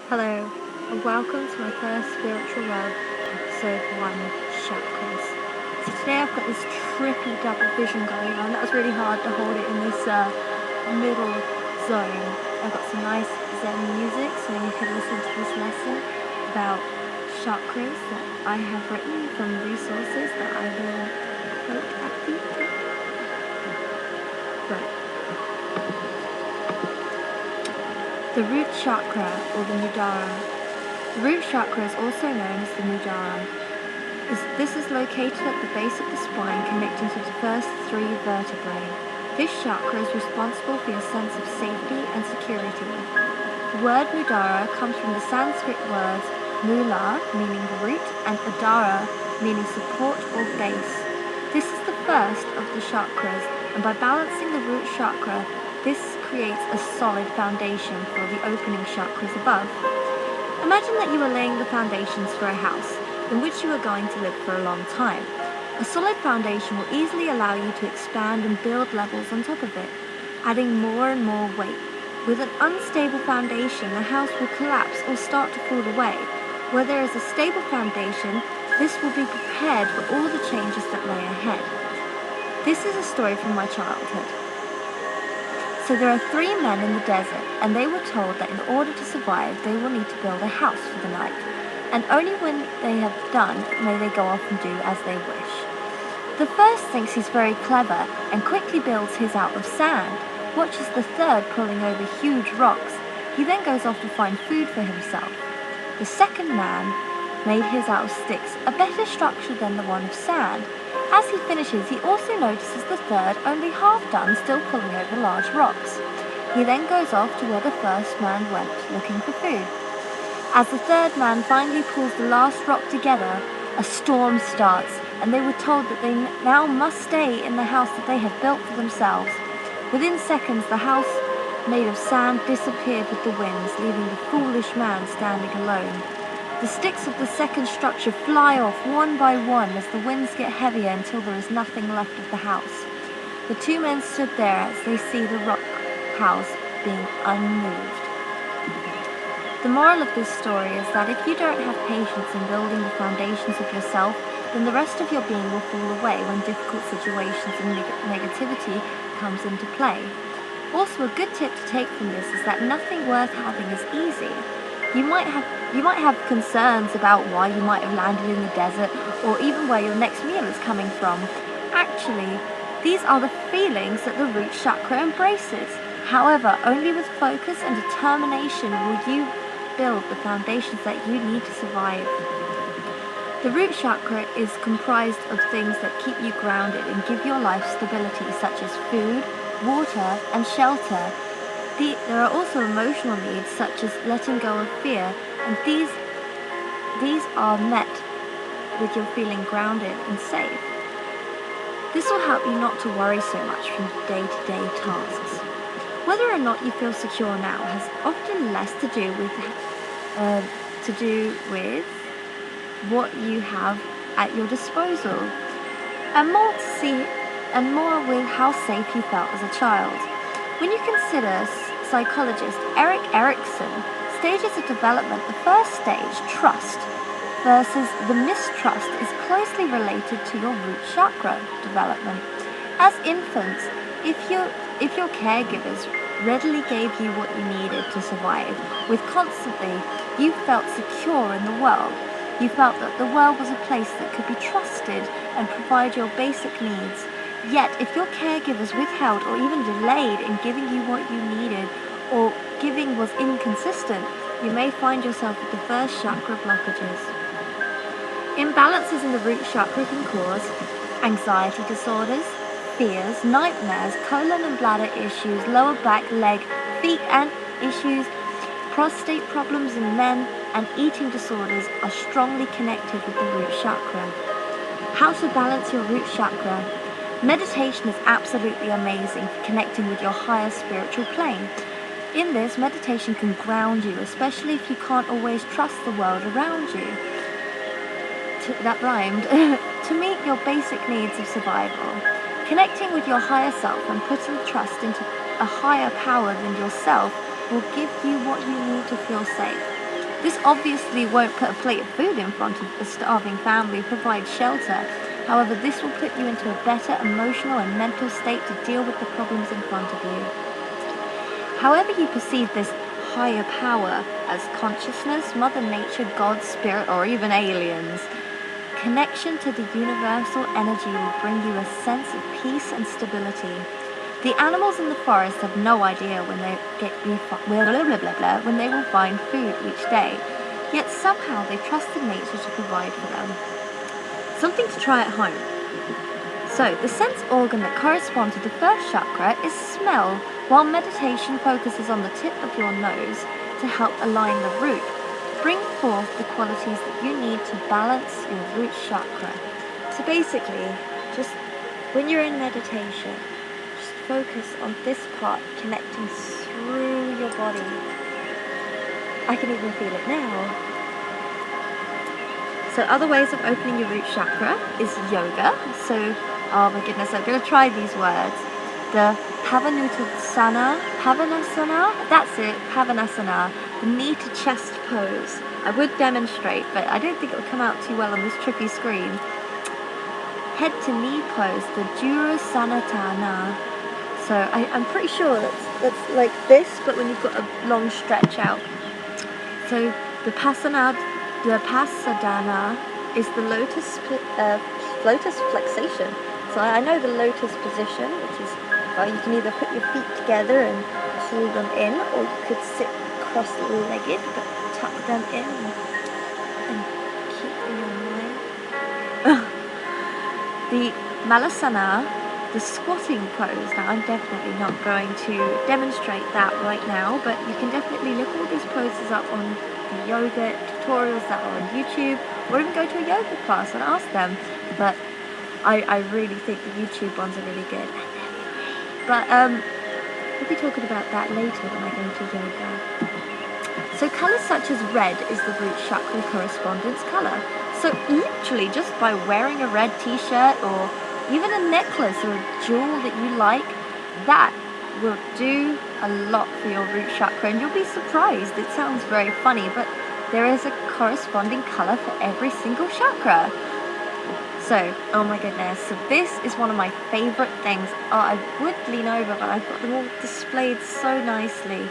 Hello, and welcome to my first Spiritual Love, episode 1, Chakras. So today I've got this trippy double vision going on. That was really hard to hold it in this middle zone. I've got some nice Zen music, so you can listen to this lesson about chakras that I have written from resources that I will quote at the end. Right. The root chakra, or the Muladhara. The root chakra is also known as the Muladhara. This is located at the base of the spine, connecting to the first 3 vertebrae. This chakra is responsible for your sense of safety and security. The word Muladhara comes from the Sanskrit words mula, meaning the root, and adhara, meaning support or base. This is the first of the chakras, and by balancing the root chakra, this creates a solid foundation for the opening chakras above. Imagine that you are laying the foundations for a house in which you are going to live for a long time. A solid foundation will easily allow you to expand and build levels on top of it, adding more and more weight. With an unstable foundation, the house will collapse or start to fall away. Where there is a stable foundation, this will be prepared for all the changes that lay ahead. This is a story from my childhood. So there are 3 men in the desert, and they were told that in order to survive, they will need to build a house for the night. And only when they have done may they go off and do as they wish. The first thinks he's very clever and quickly builds his out of sand, watches the third pulling over huge rocks. He then goes off to find food for himself. The second man made his out of sticks, a better structure than the one of sand. As he finishes, he also notices the third, only half done, still pulling over large rocks. He then goes off to where the first man went, looking for food. As the third man finally pulls the last rock together, a storm starts, and they were told that they now must stay in the house that they have built for themselves. Within seconds, the house made of sand disappeared with the winds, leaving the foolish man standing alone. The sticks of the second structure fly off one by one as the winds get heavier until there is nothing left of the house. The 2 men stood there as they see the rock house being unmoved. The moral of this story is that if you don't have patience in building the foundations of yourself, then the rest of your being will fall away when difficult situations and negativity comes into play. Also, a good tip to take from this is that nothing worth having is easy. You might have concerns about why you might have landed in the desert, or even where your next meal is coming from. Actually, these are the feelings that the root chakra embraces. However, only with focus and determination will you build the foundations that you need to survive. The root chakra is comprised of things that keep you grounded and give your life stability, such as food, water, and shelter. There are also emotional needs, such as letting go of fear, and these are met with your feeling grounded and safe. This will help you not to worry so much from day-to-day tasks. Whether or not you feel secure now has often less to do with what you have at your disposal, and more with how safe you felt as a child. When you consider psychologist Erik Erikson stages of development, the first stage, trust, versus the mistrust, is closely related to your root chakra development. As infants, if your caregivers readily gave you what you needed to survive, with constantly, you felt secure in the world. You felt that the world was a place that could be trusted and provide your basic needs. Yet, if your caregivers withheld or even delayed in giving you what you needed, or giving was inconsistent, you may find yourself with the first chakra blockages. Imbalances in the root chakra can cause anxiety disorders, fears, nightmares, colon and bladder issues, lower back, leg, feet and issues, prostate problems in men, and eating disorders are strongly connected with the root chakra. How to balance your root chakra? Meditation is absolutely amazing for connecting with your higher spiritual plane. In this, meditation can ground you, especially if you can't always trust the world around you. That rhymed. To meet your basic needs of survival. Connecting with your higher self and putting trust into a higher power than yourself will give you what you need to feel safe. This obviously won't put a plate of food in front of a starving family or provide shelter. However, this will put you into a better emotional and mental state to deal with the problems in front of you. However you perceive this higher power as consciousness, Mother Nature, God, Spirit, or even aliens, connection to the universal energy will bring you a sense of peace and stability. The animals in the forest have no idea when they when they will find food each day, yet somehow they trusted nature to provide for them. Something to try at home. So, the sense organ that corresponds to the first chakra is smell, while meditation focuses on the tip of your nose to help align the root. Bring forth the qualities that you need to balance your root chakra. So basically, just when you're in meditation, just focus on this part connecting through your body. I can even feel it now. So other ways of opening your root chakra is yoga. So, oh my goodness, I'm going to try these words. The Pavanasana, that's it, Pavanasana, the knee to chest pose. I would demonstrate, but I don't think it will come out too well on this trippy screen. Head to knee pose, the Jurusanatana. So I'm pretty sure that's like this, but when you've got a long stretch out. So the Pasadana is the lotus flexation. So I know the lotus position, which is you can either put your feet together and hold them in, or you could sit cross-legged but tuck them in and keep your mind. The Malasana, the squatting pose. Now I'm definitely not going to demonstrate that right now, but you can definitely look all these poses up on the yoga tutorials that are on YouTube, or even go to a yoga class and ask them. But I really think the YouTube ones are really good. But we'll be talking about that later when I go to yoga. So colours such as red is the root chakra correspondence colour. So literally just by wearing a red t-shirt or even a necklace or a jewel that you like, that will do a lot for your root chakra, and you'll be surprised. It sounds very funny, but there is a corresponding colour for every single chakra. So, oh my goodness, so this is one of my favourite things. Oh, I would lean over, but I've got them all displayed so nicely.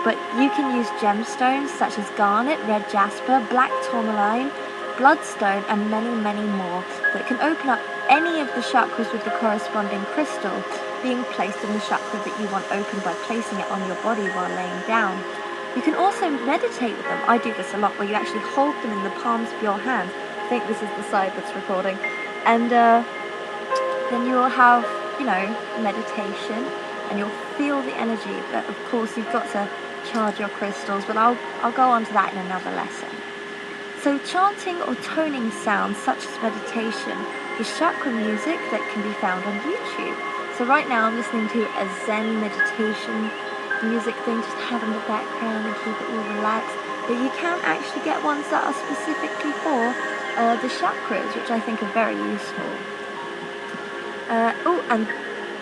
But you can use gemstones such as garnet, red jasper, black tourmaline, bloodstone, and many, many more that can open up any of the chakras with the corresponding crystal being placed in the chakra that you want open by placing it on your body while laying down. You can also meditate with them. I do this a lot, where you actually hold them in the palms of your hands. I think this is the side that's recording. And then you'll have, meditation, and you'll feel the energy. But of course, you've got to charge your crystals, but I'll go on to that in another lesson. So chanting or toning sounds such as meditation is chakra music that can be found on YouTube. So right now I'm listening to a Zen meditation music thing, just have in the background and keep it all relaxed. But you can actually get ones that are specifically for the chakras, which I think are very useful. And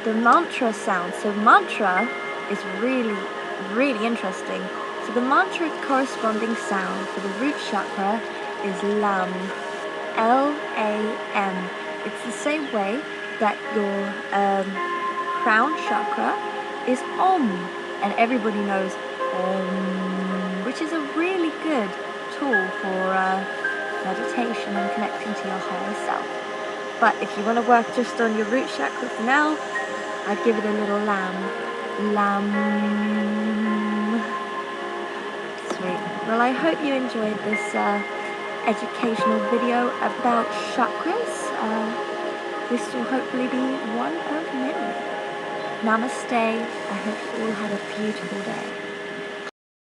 the mantra sound. So mantra is really, really interesting. So the mantra corresponding sound for the root chakra is LAM. L-A-M. It's the same way that your crown chakra is Om. And everybody knows Om, which is a really good tool for meditation and connecting to your higher self. But if you want to work just on your root chakra for now, I'd give it a little LAM. LAM. Sweet. Well, I hope you enjoyed this educational video about chakras. This will hopefully be one of many. Namaste. I hope you all had a beautiful day.